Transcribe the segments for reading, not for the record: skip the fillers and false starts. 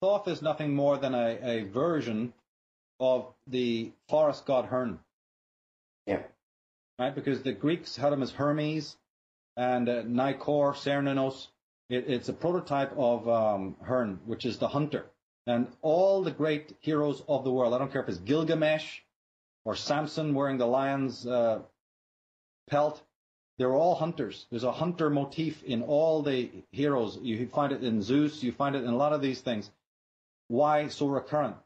Thoth is nothing more than a version of the forest god Hern. Yeah. Right? Because the Greeks had him as Hermes, and Nikor, Cernunnos. It's a prototype of Hern, which is the hunter. And all the great heroes of the world, I don't care if it's Gilgamesh or Samson wearing the lion's pelt, they're all hunters. There's a hunter motif in all the heroes. You find it in Zeus, you find it in a lot of these things. Why so recurrent?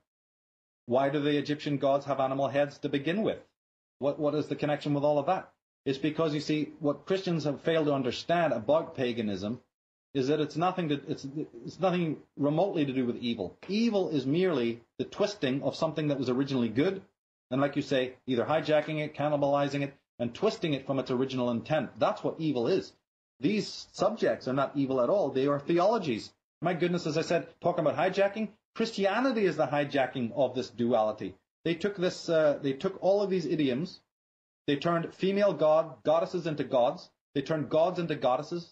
Why do the Egyptian gods have animal heads to begin with? What is the connection with all of that? It's because, you see, what Christians have failed to understand about paganism is that it's nothing remotely to do with evil. Evil is merely the twisting of something that was originally good, and like you say, either hijacking it, cannibalizing it, and twisting it from its original intent. That's what evil is. These subjects are not evil at all. They are theologies. My goodness, as I said, talking about hijacking, Christianity is the hijacking of this duality. They took this. They took all of these idioms. They turned female goddesses into gods. They turned gods into goddesses.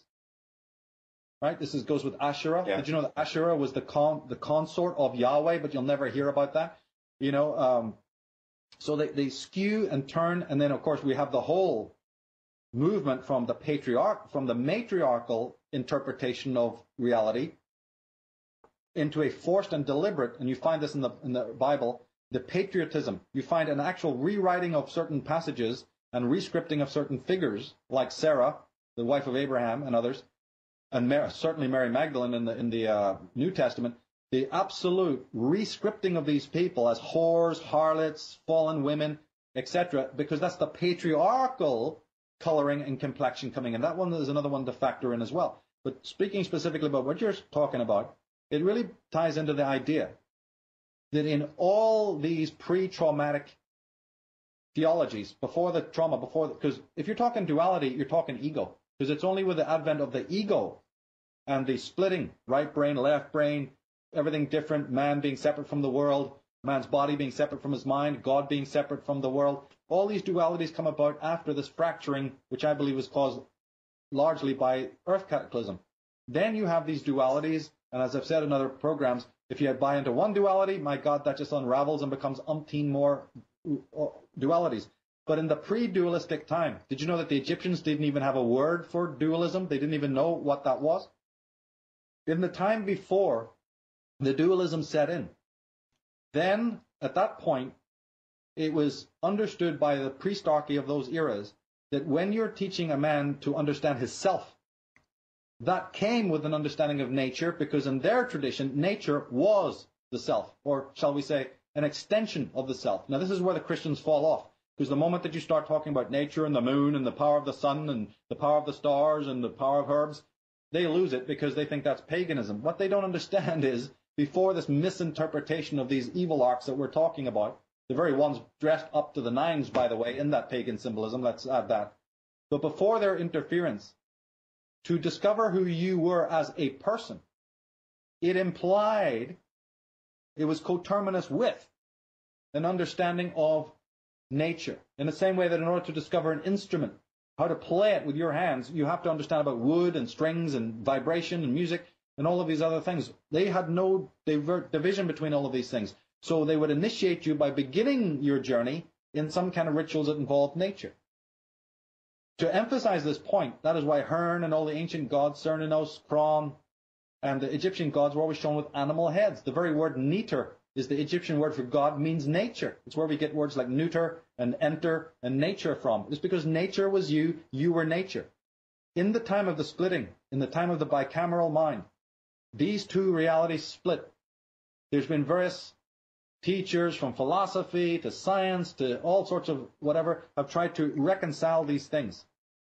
Right? This goes with Asherah. Yeah. Did you know that Asherah was the consort of Yahweh, but you'll never hear about that? You know, so they skew and turn, and then of course we have the whole movement from the matriarchal interpretation of reality into a forced and deliberate, and you find this in the Bible, the patriotism. You find an actual rewriting of certain passages and rescripting of certain figures, like Sarah, the wife of Abraham, and others, and certainly Mary Magdalene in the New Testament. The absolute rescripting of these people as whores, harlots, fallen women, etc., because that's the patriarchal coloring and complexion coming in. That one is another one to factor in as well. But speaking specifically about what you're talking about, it really ties into the idea that in all these pre-traumatic theologies, because if you're talking duality, you're talking ego, because it's only with the advent of the ego and the splitting, right brain, left brain, everything different, man being separate from the world, man's body being separate from his mind, God being separate from the world. All these dualities come about after this fracturing, which I believe was caused largely by earth cataclysm. Then you have these dualities, and as I've said in other programs, if you buy into one duality, my God, that just unravels and becomes umpteen more dualities. But in the pre-dualistic time, did you know that the Egyptians didn't even have a word for dualism? They didn't even know what that was. In the time before the dualism set in, then at that point, it was understood by the priestarchy of those eras that when you're teaching a man to understand his self, that came with an understanding of nature, because in their tradition, nature was the self, or shall we say, an extension of the self. Now, this is where the Christians fall off, because the moment that you start talking about nature and the moon and the power of the sun and the power of the stars and the power of herbs, they lose it because they think that's paganism. What they don't understand is, before this misinterpretation of these evil arcs that we're talking about, the very ones dressed up to the nines, by the way, in that pagan symbolism, let's add that, but before their interference, to discover who you were as a person, it implied, it was coterminous with an understanding of nature. In the same way that in order to discover an instrument, how to play it with your hands, you have to understand about wood and strings and vibration and music and all of these other things. They had no division between all of these things. So they would initiate you by beginning your journey in some kind of rituals that involved nature. To emphasize this point, that is why Hern and all the ancient gods, Cernunnos, Kron, and the Egyptian gods were always shown with animal heads. The very word neter is the Egyptian word for God, means nature. It's where we get words like neuter and enter and nature from. It's because nature was you, you were nature. In the time of the splitting, in the time of the bicameral mind, these two realities split. There's been various teachers from philosophy to science to all sorts of whatever have tried to reconcile these things,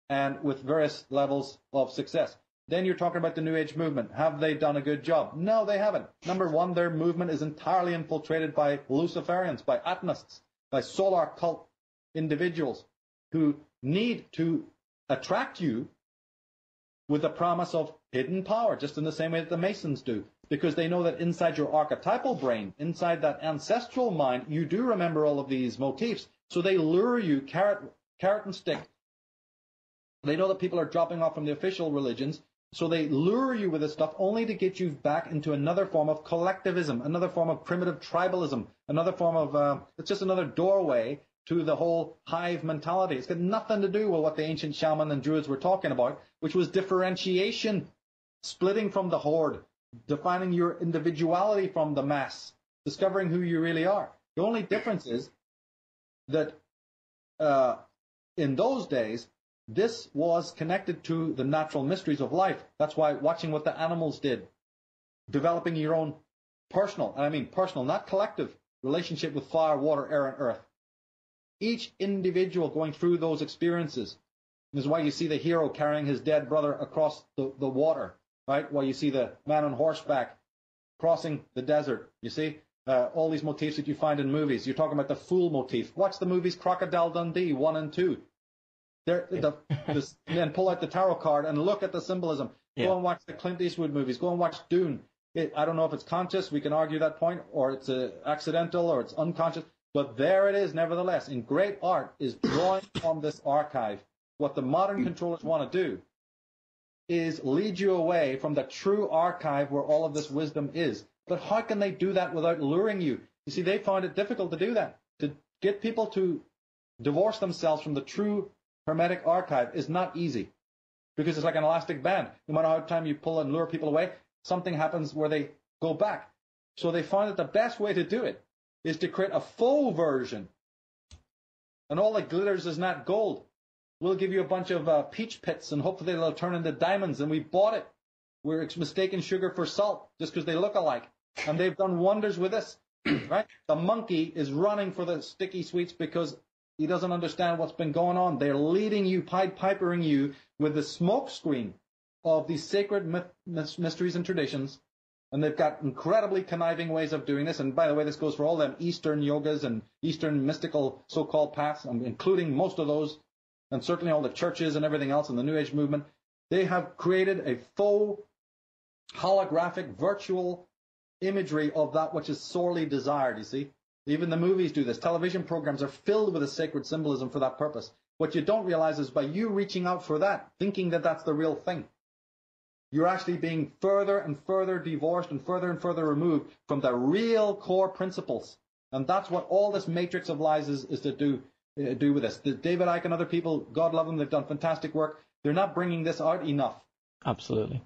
and with various levels of success. Then you're talking about the New Age movement. Have they done a good job? No, they haven't. Number one, their movement is entirely infiltrated by Luciferians, by Atonists, by solar cult individuals who need to attract you with the promise of hidden power, just in the same way that the Masons do, because they know that inside your archetypal brain, inside that ancestral mind, you do remember all of these motifs. So they lure you, carrot and stick. They know that people are dropping off from the official religions. So they lure you with this stuff only to get you back into another form of collectivism, another form of primitive tribalism, another form of, it's just another doorway to the whole hive mentality. It's got nothing to do with what the ancient shaman and druids were talking about, which was differentiation, splitting from the horde, defining your individuality from the mass, discovering who you really are. The only difference is that in those days, this was connected to the natural mysteries of life. That's why watching what the animals did, developing your own personal, and I mean personal, not collective, relationship with fire, water, air, and earth. Each individual going through those experiences. This is why you see the hero carrying his dead brother across the water, right? Why you see the man on horseback crossing the desert. You see all these motifs that you find in movies. You're talking about the fool motif. Watch the movies Crocodile Dundee 1 and 2. And pull out the tarot card and look at the symbolism. Yeah. Go and watch the Clint Eastwood movies. Go and watch Dune. I don't know if it's conscious. We can argue that point, or it's accidental, or it's unconscious. But there it is, nevertheless. And great art is drawing from this archive. What the modern controllers want to do is lead you away from the true archive where all of this wisdom is. But how can they do that without luring you? You see, they found it difficult to do that. To get people to divorce themselves from the true Hermetic archive is not easy, because it's like an elastic band. No matter how time you pull and lure people away, something happens where they go back. So they found that the best way to do it is to create a faux version. And all that glitters is not gold. We'll give you a bunch of peach pits, and hopefully they'll turn into diamonds, and we bought it. We're mistaking sugar for salt just because they look alike. And they've done wonders with this, right? The monkey is running for the sticky sweets because he doesn't understand what's been going on. They're leading you, Pied Pipering you with the smoke screen of these sacred mysteries and traditions. And they've got incredibly conniving ways of doing this. And by the way, this goes for all them Eastern yogas and Eastern mystical so-called paths, including most of those, and certainly all the churches and everything else in the New Age movement. They have created a faux, holographic, virtual imagery of that which is sorely desired, you see. Even the movies do this. Television programs are filled with a sacred symbolism for that purpose. What you don't realize is by you reaching out for that, thinking that that's the real thing, you're actually being further and further divorced and further removed from the real core principles. And that's what all this matrix of lies is to do with this. David Icke and other people, God love them, they've done fantastic work. They're not bringing this out enough. Absolutely.